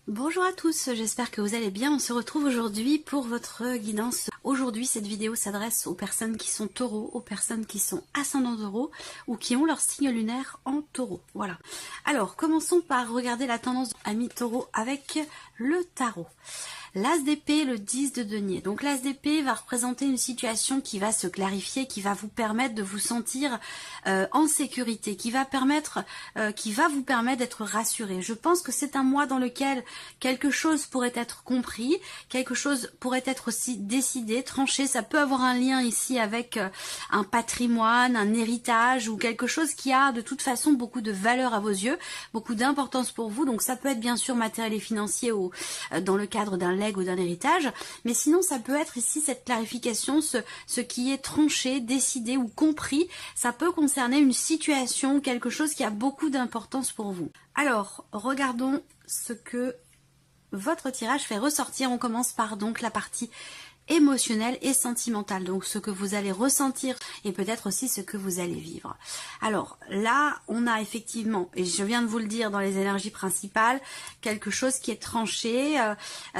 Bonjour à tous, j'espère que vous allez bien. On se retrouve aujourd'hui pour votre guidance. Aujourd'hui, cette vidéo s'adresse aux personnes qui sont taureaux, aux personnes qui sont ascendants taureaux ou qui ont leur signe lunaire en taureau. Voilà. Alors, commençons par regarder la tendance amis taureau avec le tarot. L'as d'épée, le 10 de denier. Donc l'as d'épée va représenter une situation qui va se clarifier, qui va vous permettre de vous sentir en sécurité, qui va vous permettre d'être rassuré. Je pense que c'est un mois dans lequel quelque chose pourrait être compris, quelque chose pourrait être aussi décidé, tranché. Ça peut avoir un lien ici avec un patrimoine, un héritage ou quelque chose qui a de toute façon beaucoup de valeur à vos yeux, beaucoup d'importance pour vous. Donc ça peut être bien sûr matériel et financier ou dans le cadre d'un legs ou d'un héritage, mais sinon ça peut être ici cette clarification, ce qui est tranché, décidé ou compris. Ça peut concerner une situation, quelque chose qui a beaucoup d'importance pour vous. Alors, regardons ce que votre tirage fait ressortir. On commence par donc la partie émotionnelle et sentimentale, donc ce que vous allez ressentir et peut-être aussi ce que vous allez vivre. Alors là, on a effectivement, et je viens de vous le dire dans les énergies principales, quelque chose qui est tranché.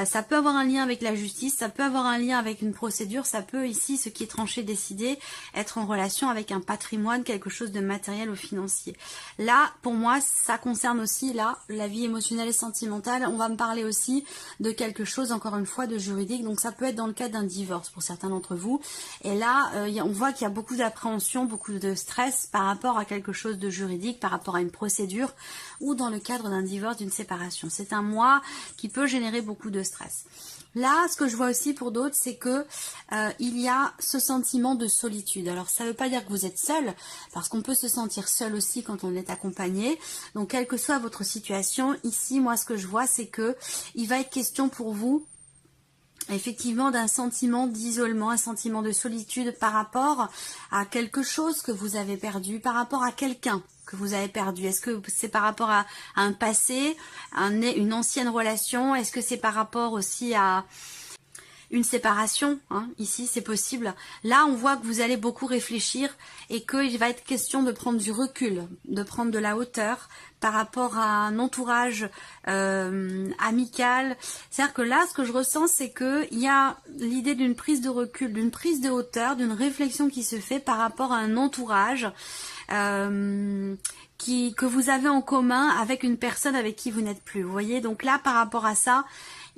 Ça peut avoir un lien avec la justice, ça peut avoir un lien avec une procédure, ça peut ici, ce qui est tranché, décidé, être en relation avec un patrimoine, quelque chose de matériel ou financier. Là, pour moi, ça concerne aussi là la vie émotionnelle et sentimentale. On va me parler aussi de quelque chose, encore une fois, de juridique, donc ça peut être dans le cadre d'un divorce pour certains d'entre vous. Et là, on voit qu'il y a beaucoup d'appréhension, beaucoup de stress par rapport à quelque chose de juridique, par rapport à une procédure ou dans le cadre d'un divorce, d'une séparation. C'est un mois qui peut générer beaucoup de stress. Là, ce que je vois aussi pour d'autres, c'est que il y a ce sentiment de solitude. Alors, ça ne veut pas dire que vous êtes seul, parce qu'on peut se sentir seul aussi quand on est accompagné. Donc, quelle que soit votre situation, ici, moi, ce que je vois, c'est que il va être question pour vous effectivement d'un sentiment d'isolement, un sentiment de solitude par rapport à quelque chose que vous avez perdu, par rapport à quelqu'un que vous avez perdu. Est-ce que c'est par rapport à un passé, une ancienne relation? Est-ce que c'est par rapport aussi à une séparation, hein, ici c'est possible. Là on voit que vous allez beaucoup réfléchir et qu'il va être question de prendre du recul, de prendre de la hauteur par rapport à un entourage amical. C'est-à-dire que là ce que je ressens, c'est qu'il y a l'idée d'une prise de recul, d'une prise de hauteur, d'une réflexion qui se fait par rapport à un entourage que vous avez en commun avec une personne avec qui vous n'êtes plus. Vous voyez, donc là par rapport à ça,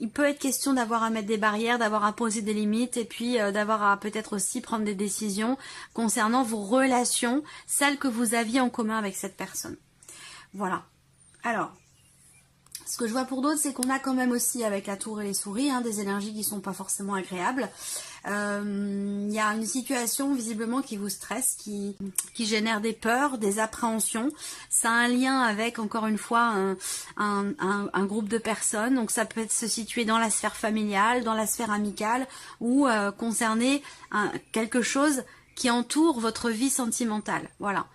il peut être question d'avoir à mettre des barrières, d'avoir à poser des limites et puis d'avoir à peut-être aussi prendre des décisions concernant vos relations, celles que vous aviez en commun avec cette personne. Voilà. Alors, ce que je vois pour d'autres, c'est qu'on a quand même aussi avec la tour et les souris, hein, des énergies qui sont pas forcément agréables. Il y a une situation visiblement qui vous stresse, qui génère des peurs, des appréhensions. Ça a un lien avec, encore une fois, un groupe de personnes. Donc ça peut se situer dans la sphère familiale, dans la sphère amicale ou concerner quelque chose qui entoure votre vie sentimentale. Voilà.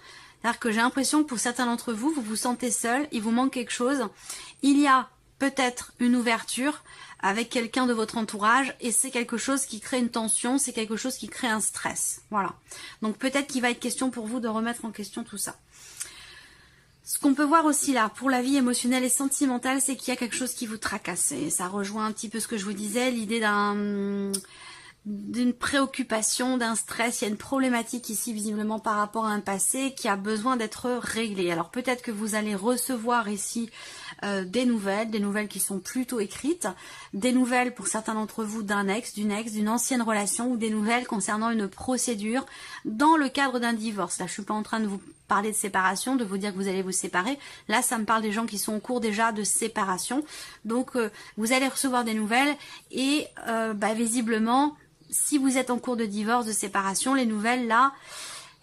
C'est-à-dire que j'ai l'impression que pour certains d'entre vous, vous vous sentez seul, il vous manque quelque chose. Il y a peut-être une ouverture avec quelqu'un de votre entourage et c'est quelque chose qui crée une tension, c'est quelque chose qui crée un stress. Voilà. Donc peut-être qu'il va être question pour vous de remettre en question tout ça. Ce qu'on peut voir aussi là, pour la vie émotionnelle et sentimentale, c'est qu'il y a quelque chose qui vous tracasse. Et ça rejoint un petit peu ce que je vous disais, l'idée d'une préoccupation, d'un stress. Il y a une problématique ici visiblement par rapport à un passé qui a besoin d'être réglée. Alors peut-être que vous allez recevoir ici des nouvelles qui sont plutôt écrites, des nouvelles pour certains d'entre vous d'un ex, d'une ancienne relation ou des nouvelles concernant une procédure dans le cadre d'un divorce. Là je suis pas en train de vous parler de séparation, de vous dire que vous allez vous séparer. Là ça me parle des gens qui sont en cours déjà de séparation. Donc vous allez recevoir des nouvelles et visiblement si vous êtes en cours de divorce, de séparation, les nouvelles là,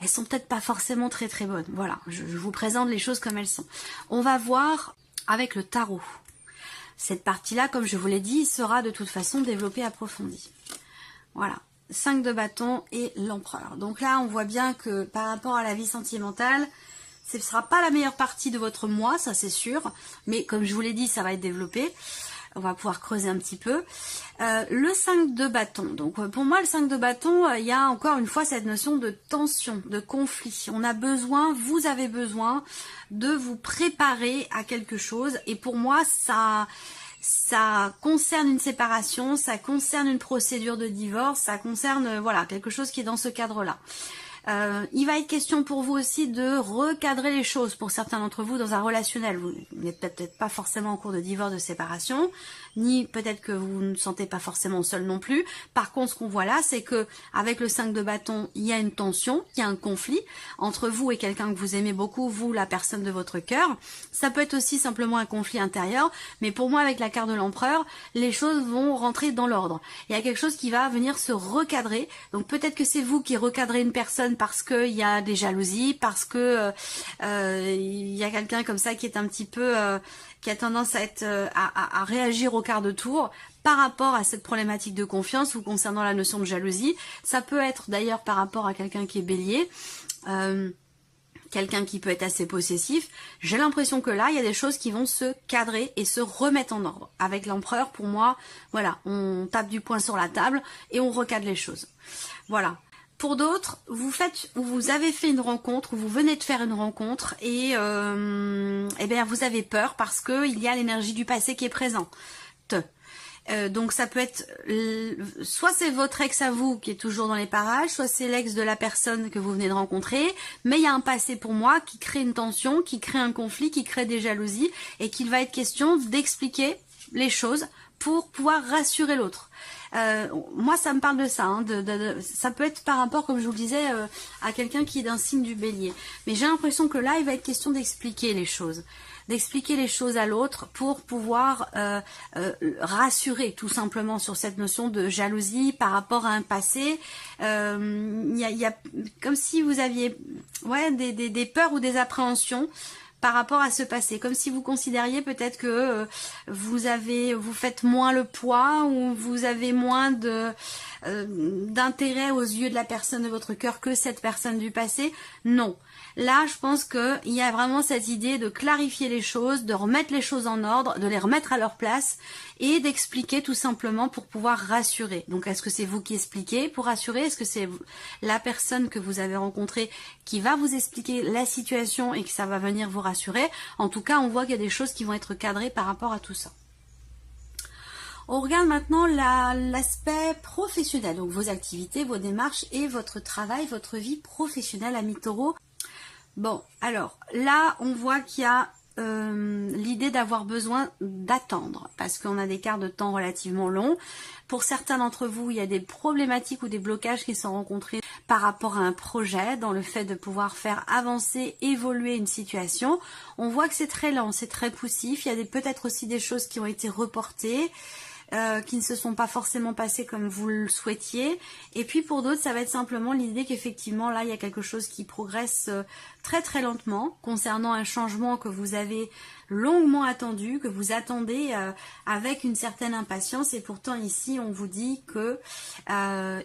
elles sont peut-être pas forcément très très bonnes. Voilà, je vous présente les choses comme elles sont. On va voir avec le tarot. Cette partie-là, comme je vous l'ai dit, sera de toute façon développée, approfondie. Voilà, 5 de bâton et l'empereur. Donc là, on voit bien que par rapport à la vie sentimentale, ce ne sera pas la meilleure partie de votre mois, ça c'est sûr. Mais comme je vous l'ai dit, ça va être développé. On va pouvoir creuser un petit peu. Le 5 de bâton. Donc pour moi, le 5 de bâton, il y a encore une fois cette notion de tension, de conflit. On a besoin, vous avez besoin de vous préparer à quelque chose. Et pour moi, ça ça concerne une séparation, ça concerne une procédure de divorce, ça concerne voilà quelque chose qui est dans ce cadre-là. Il va être question pour vous aussi de recadrer les choses pour certains d'entre vous dans un relationnel. Vous n'êtes peut-être pas forcément en cours de divorce, de séparation, ni peut-être que vous ne sentez pas forcément seul non plus. Par contre, ce qu'on voit là, c'est que avec le 5 de bâton, il y a une tension, il y a un conflit entre vous et quelqu'un que vous aimez beaucoup, vous, la personne de votre cœur. Ça peut être aussi simplement un conflit intérieur, mais pour moi, avec la carte de l'empereur, les choses vont rentrer dans l'ordre. Il y a quelque chose qui va venir se recadrer. Donc peut-être que c'est vous qui recadrez une personne parce qu'il y a des jalousies, parce que il y a quelqu'un comme ça qui est un petit peu qui a tendance à être à réagir au quart de tour par rapport à cette problématique de confiance ou concernant la notion de jalousie. Ça peut être d'ailleurs par rapport à quelqu'un qui est bélier, quelqu'un qui peut être assez possessif. J'ai l'impression que là, il y a des choses qui vont se cadrer et se remettre en ordre. Avec l'empereur, pour moi, voilà, on tape du poing sur la table et on recadre les choses. Voilà. Pour d'autres, vous avez fait une rencontre, ou vous venez de faire une rencontre et eh bien vous avez peur parce que il y a l'énergie du passé qui est présente. Donc ça peut être, soit c'est votre ex à vous qui est toujours dans les parages, soit c'est l'ex de la personne que vous venez de rencontrer, mais il y a un passé pour moi qui crée une tension, qui crée un conflit, qui crée des jalousies et qu'il va être question d'expliquer les choses pour pouvoir rassurer l'autre. Moi ça me parle de ça, hein, ça peut être par rapport, comme je vous le disais, à quelqu'un qui est d'un signe du bélier. Mais j'ai l'impression que là il va être question d'expliquer les choses. D'expliquer les choses à l'autre pour pouvoir rassurer tout simplement sur cette notion de jalousie par rapport à un passé. Il y a comme si vous aviez des peurs ou des appréhensions par rapport à ce passé, comme si vous considériez peut-être que vous faites moins le poids ou vous avez moins d'intérêt aux yeux de la personne de votre cœur que cette personne du passé. Non. Là, je pense qu'il y a vraiment cette idée de clarifier les choses, de remettre les choses en ordre, de les remettre à leur place et d'expliquer tout simplement pour pouvoir rassurer. Donc, est-ce que c'est vous qui expliquez pour rassurer? Est-ce que c'est la personne que vous avez rencontrée qui va vous expliquer la situation et que ça va venir vous rassurer? En tout cas, on voit qu'il y a des choses qui vont être cadrées par rapport à tout ça. On regarde maintenant l'aspect professionnel, donc vos activités, vos démarches et votre travail, votre vie professionnelle, amis taureaux. Bon, alors là, on voit qu'il y a l'idée d'avoir besoin d'attendre, parce qu'on a des quarts de temps relativement longs. Pour certains d'entre vous, il y a des problématiques ou des blocages qui sont rencontrés par rapport à un projet, dans le fait de pouvoir faire avancer, évoluer une situation. On voit que c'est très lent, c'est très poussif. Il y a peut-être aussi des choses qui ont été reportées, qui ne se sont pas forcément passées comme vous le souhaitiez. Et puis pour d'autres, ça va être simplement l'idée qu'effectivement, là, il y a quelque chose qui progresse très très lentement concernant un changement que vous avez longuement attendu, que vous attendez avec une certaine impatience. Et pourtant ici, on vous dit que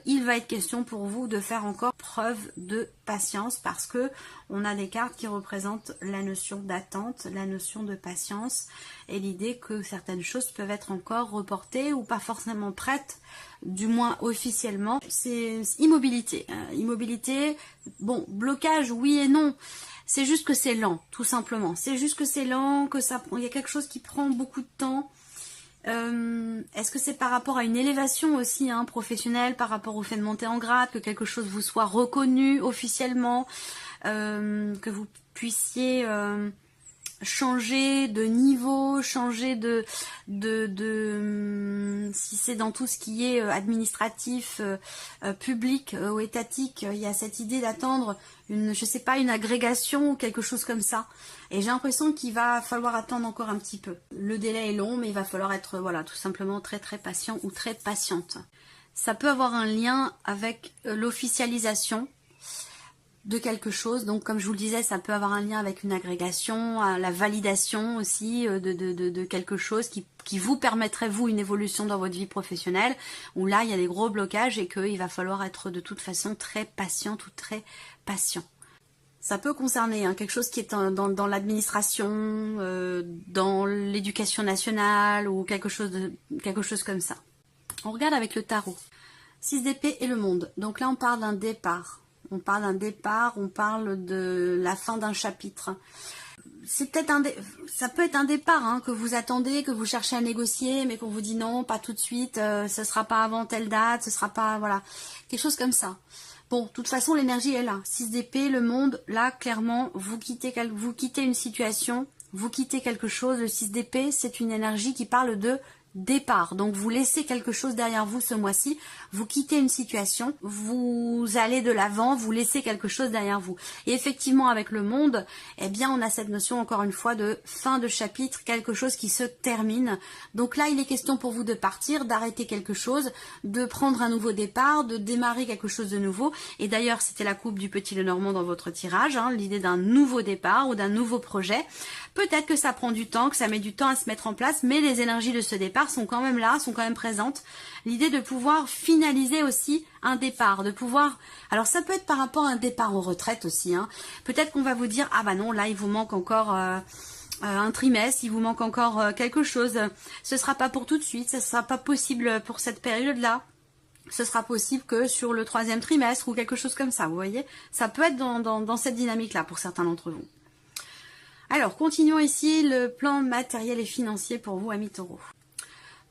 il va être question pour vous de faire encore preuve de patience, parce que on a des cartes qui représentent la notion d'attente, la notion de patience et l'idée que certaines choses peuvent être encore reportées ou pas forcément prêtes, du moins officiellement. C'est immobilité. Immobilité, bon, blocage, oui et non. C'est juste que c'est lent, tout simplement. C'est juste que c'est lent, que ça, il y a quelque chose qui prend beaucoup de temps. Est-ce que c'est par rapport à une élévation aussi professionnelle, par rapport au fait de monter en grade, que quelque chose vous soit reconnu officiellement, que vous puissiez changer de niveau, changer si c'est dans tout ce qui est administratif, public ou étatique, il y a cette idée d'attendre je sais pas, une agrégation ou quelque chose comme ça. Et j'ai l'impression qu'il va falloir attendre encore un petit peu. Le délai est long, mais il va falloir être, voilà, tout simplement très très patient ou très patiente. Ça peut avoir un lien avec l'officialisation de quelque chose. Donc comme je vous le disais, ça peut avoir un lien avec une agrégation, la validation aussi de quelque chose qui vous permettrait, vous, une évolution dans votre vie professionnelle, où là il y a des gros blocages et qu'il va falloir être de toute façon très patient ou très patient. Ça peut concerner quelque chose qui est dans l'administration, dans l'éducation nationale ou quelque chose comme ça. On regarde avec le tarot. 6 d'épée et le monde. Donc là on parle d'un départ. On parle d'un départ, on parle de la fin d'un chapitre. c'est peut-être ça peut être un départ hein, que vous attendez, que vous cherchez à négocier, mais qu'on vous dit non, pas tout de suite, ce sera pas avant telle date, ce sera pas, voilà, quelque chose comme ça. Bon, de toute façon, l'énergie est là. 6 d'épée, le monde, là, clairement, vous quittez une situation, vous quittez quelque chose. Le 6 d'épée, c'est une énergie qui parle de départ. Donc, vous laissez quelque chose derrière vous ce mois-ci, vous quittez une situation, vous allez de l'avant, vous laissez quelque chose derrière vous. Et effectivement, avec le monde, eh bien, on a cette notion, encore une fois, de fin de chapitre, quelque chose qui se termine. Donc là, il est question pour vous de partir, d'arrêter quelque chose, de prendre un nouveau départ, de démarrer quelque chose de nouveau. Et d'ailleurs, c'était la coupe du petit Lenormand dans votre tirage, hein, l'idée d'un nouveau départ ou d'un nouveau projet. Peut-être que ça prend du temps, que ça met du temps à se mettre en place, mais les énergies de ce départ sont quand même là, sont quand même présentes. L'idée de pouvoir finaliser aussi un départ, de pouvoir... Alors ça peut être par rapport à un départ en retraite aussi. Hein. Peut-être qu'on va vous dire, ah bah non, là il vous manque encore... un trimestre, il vous manque encore quelque chose, ce sera pas pour tout de suite, ce sera pas possible pour cette période-là, ce sera possible que sur le 3e trimestre ou quelque chose comme ça, vous voyez, ça peut être dans cette dynamique-là pour certains d'entre vous. Alors, continuons ici le plan matériel et financier pour vous, amis taureaux.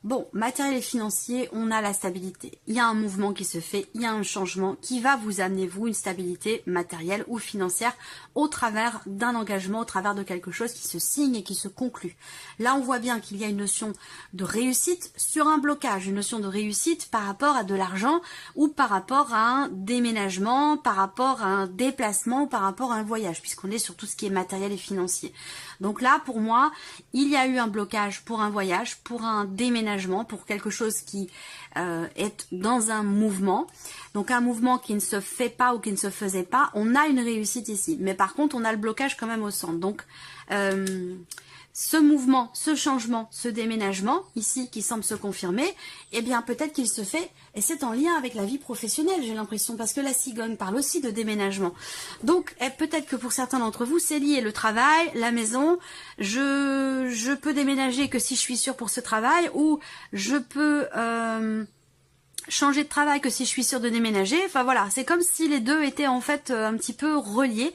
Bon, matériel et financier, on a la stabilité. Il y a un mouvement qui se fait, il y a un changement qui va vous amener, vous, une stabilité matérielle ou financière au travers d'un engagement, au travers de quelque chose qui se signe et qui se conclut. Là, on voit bien qu'il y a une notion de réussite sur un blocage, une notion de réussite par rapport à de l'argent ou par rapport à un déménagement, par rapport à un déplacement ou par rapport à un voyage, puisqu'on est sur tout ce qui est matériel et financier. Donc là, pour moi, il y a eu un blocage pour un voyage, pour un déménagement, pour quelque chose qui est dans un mouvement. Donc un mouvement qui ne se fait pas ou qui ne se faisait pas, on a une réussite ici. Mais par contre, on a le blocage quand même au centre. Donc ce mouvement, ce changement, ce déménagement, ici, qui semble se confirmer, eh bien peut-être qu'il se fait, et c'est en lien avec la vie professionnelle, j'ai l'impression, parce que la cigogne parle aussi de déménagement. Donc peut-être que pour certains d'entre vous, c'est lié, le travail, la maison, je peux déménager que si je suis sûre pour ce travail, ou je peux... changer de travail que si je suis sûre de déménager. Enfin voilà, c'est comme si les deux étaient en fait un petit peu reliés.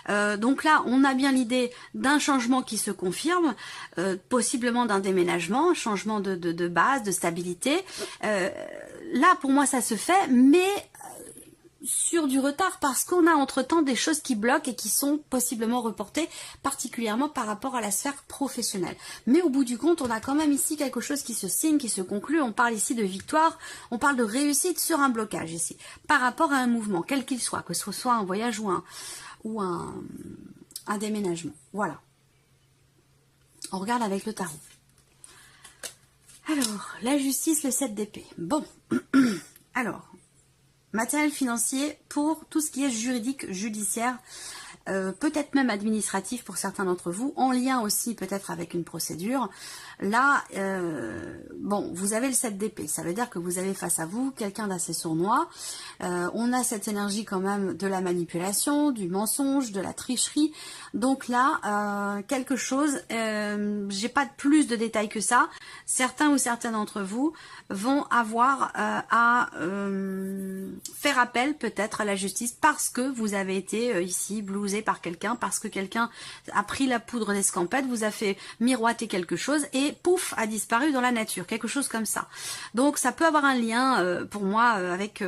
Donc là, on a bien l'idée d'un changement qui se confirme, possiblement d'un déménagement, changement de base, de stabilité. Là, pour moi, ça se fait, mais sur du retard parce qu'on a entre-temps des choses qui bloquent et qui sont possiblement reportées, particulièrement par rapport à la sphère professionnelle. Mais au bout du compte, on a quand même ici quelque chose qui se signe, qui se conclut. On parle ici de victoire, on parle de réussite sur un blocage ici, par rapport à un mouvement, quel qu'il soit, que ce soit un voyage ou un déménagement. Voilà. On regarde avec le tarot. Alors, la justice, le 7 d'épée. Bon, alors... matériel financier pour tout ce qui est juridique, judiciaire, peut-être même administratif pour certains d'entre vous, en lien aussi peut-être avec une procédure. Là, bon, vous avez le 7 d'épée, ça veut dire que vous avez face à vous quelqu'un d'assez sournois. On a cette énergie quand même de la manipulation, du mensonge, de la tricherie. Donc là, quelque chose, j'ai pas plus de détails que ça. Certains ou certaines d'entre vous vont avoir à faire appel peut-être à la justice parce que vous avez été ici blousé par quelqu'un, parce que quelqu'un a pris la poudre d'escampette, vous a fait miroiter quelque chose et pouf, a disparu dans la nature, quelque chose comme ça. Donc ça peut avoir un lien pour moi avec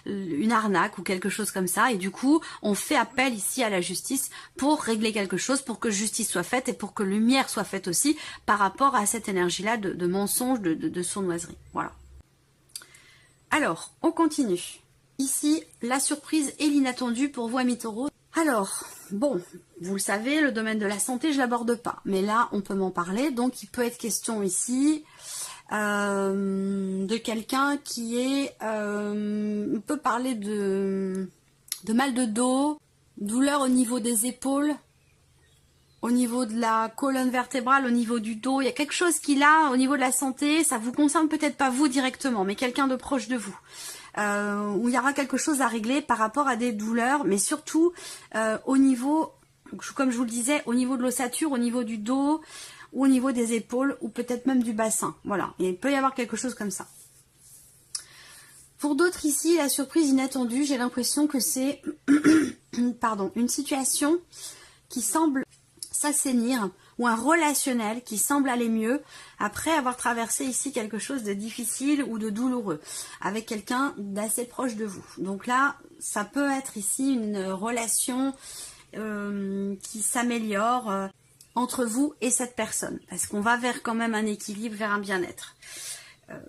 une arnaque ou quelque chose comme ça, et du coup on fait appel ici à la justice pour régler quelque chose, pour que justice soit faite et pour que lumière soit faite aussi par rapport à cette énergie là de mensonge, de sournoiserie. Voilà. Alors, on continue. Ici, la surprise et l'inattendu pour vous, amis taureaux. Alors, bon, vous le savez, le domaine de la santé, je l'aborde pas. Mais là, on peut m'en parler. Donc, il peut être question ici de quelqu'un qui est... on peut parler de mal de dos, douleur au niveau des épaules, au niveau de la colonne vertébrale, au niveau du dos. Il y a quelque chose qui, là, au niveau de la santé, ça vous concerne peut-être pas vous directement, mais quelqu'un de proche de vous. Où il y aura quelque chose à régler par rapport à des douleurs, mais surtout au niveau, comme je vous le disais, au niveau de l'ossature, au niveau du dos, ou au niveau des épaules, ou peut-être même du bassin. Voilà, il peut y avoir quelque chose comme ça. Pour d'autres ici, la surprise inattendue, j'ai l'impression que c'est pardon, une situation qui semble s'assainir, ou un relationnel qui semble aller mieux après avoir traversé ici quelque chose de difficile ou de douloureux avec quelqu'un d'assez proche de vous. Donc là, ça peut être ici une relation qui s'améliore entre vous et cette personne, parce qu'on va vers quand même un équilibre, vers un bien-être.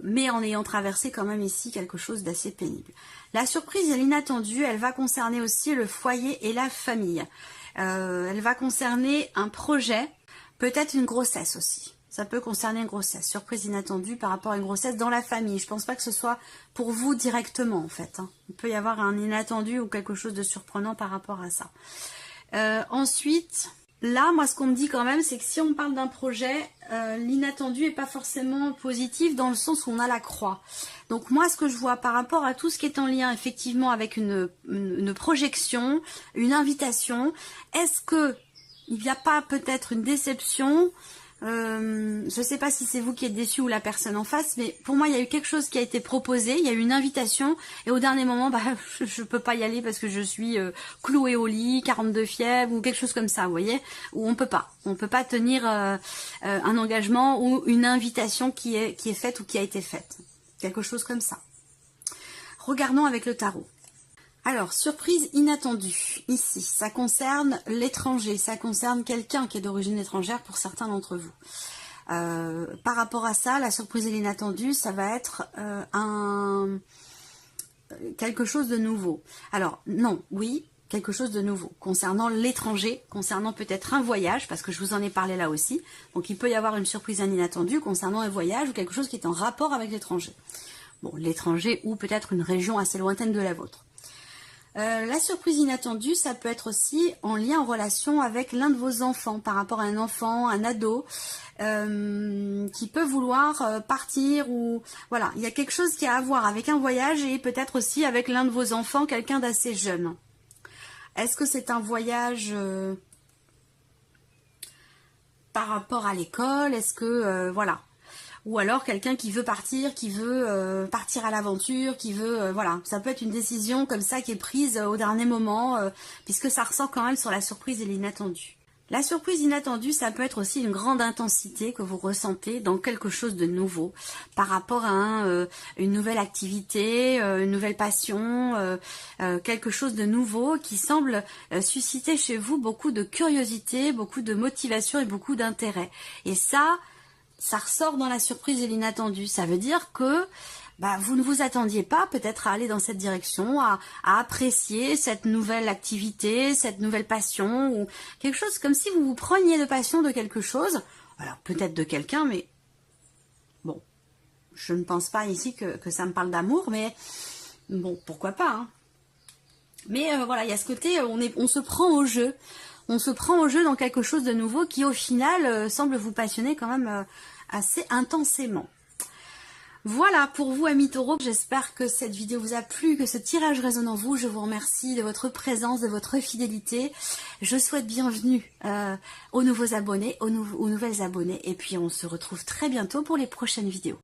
Mais en ayant traversé quand même ici quelque chose d'assez pénible. La surprise et l'inattendu, elle va concerner aussi le foyer et la famille. Elle va concerner un projet, peut-être une grossesse aussi. Ça peut concerner une grossesse, surprise inattendue par rapport à une grossesse dans la famille. Je pense pas que ce soit pour vous directement en fait. Hein. Il peut y avoir un inattendu ou quelque chose de surprenant par rapport à ça. Ensuite... Là, moi, ce qu'on me dit quand même, c'est que si on parle d'un projet, l'inattendu n'est pas forcément positif dans le sens où on a la croix. Donc moi, ce que je vois par rapport à tout ce qui est en lien effectivement avec une projection, une invitation, est-ce que il n'y a pas peut-être une déception? Je ne sais pas si c'est vous qui êtes déçu ou la personne en face, mais pour moi il y a eu quelque chose qui a été proposé, il y a eu une invitation et au dernier moment je peux pas y aller parce que je suis clouée au lit, 42 fièvre ou quelque chose comme ça, vous voyez, où on peut pas tenir un engagement ou une invitation qui est faite ou qui a été faite, quelque chose comme ça. Regardons avec le tarot. Alors, surprise inattendue, ici, ça concerne l'étranger, ça concerne quelqu'un qui est d'origine étrangère pour certains d'entre vous. Par rapport à ça, la surprise et l'inattendu, ça va être quelque chose de nouveau. Alors, non, oui, quelque chose de nouveau, concernant l'étranger, concernant peut-être un voyage, parce que je vous en ai parlé là aussi. Donc, il peut y avoir une surprise inattendue concernant un voyage ou quelque chose qui est en rapport avec l'étranger. Bon, l'étranger ou peut-être une région assez lointaine de la vôtre. La surprise inattendue, ça peut être aussi en lien, en relation avec l'un de vos enfants, par rapport à un enfant, un ado, qui peut vouloir partir ou... Voilà, il y a quelque chose qui a à voir avec un voyage et peut-être aussi avec l'un de vos enfants, quelqu'un d'assez jeune. Est-ce que c'est un voyage par rapport à l'école? Est-ce que... voilà. Ou alors quelqu'un qui veut partir partir à l'aventure, qui veut, voilà, ça peut être une décision comme ça qui est prise au dernier moment, puisque ça ressort quand même sur la surprise et l'inattendu. La surprise inattendue, ça peut être aussi une grande intensité que vous ressentez dans quelque chose de nouveau, par rapport à une nouvelle activité, une nouvelle passion, quelque chose de nouveau qui semble susciter chez vous beaucoup de curiosité, beaucoup de motivation et beaucoup d'intérêt. Et ça ressort dans la surprise et l'inattendu. Ça veut dire que vous ne vous attendiez pas peut-être à aller dans cette direction, à apprécier cette nouvelle activité, cette nouvelle passion, ou quelque chose comme si vous vous preniez de passion de quelque chose, alors peut-être de quelqu'un, mais bon, je ne pense pas ici que ça me parle d'amour, mais bon, pourquoi pas, hein. Mais voilà, il y a ce côté, on se prend au jeu. On se prend au jeu dans quelque chose de nouveau qui au final semble vous passionner quand même assez intensément. Voilà pour vous amis taureaux, j'espère que cette vidéo vous a plu, que ce tirage résonne en vous. Je vous remercie de votre présence, de votre fidélité. Je souhaite bienvenue aux nouveaux abonnés, aux nouvelles abonnées et puis on se retrouve très bientôt pour les prochaines vidéos.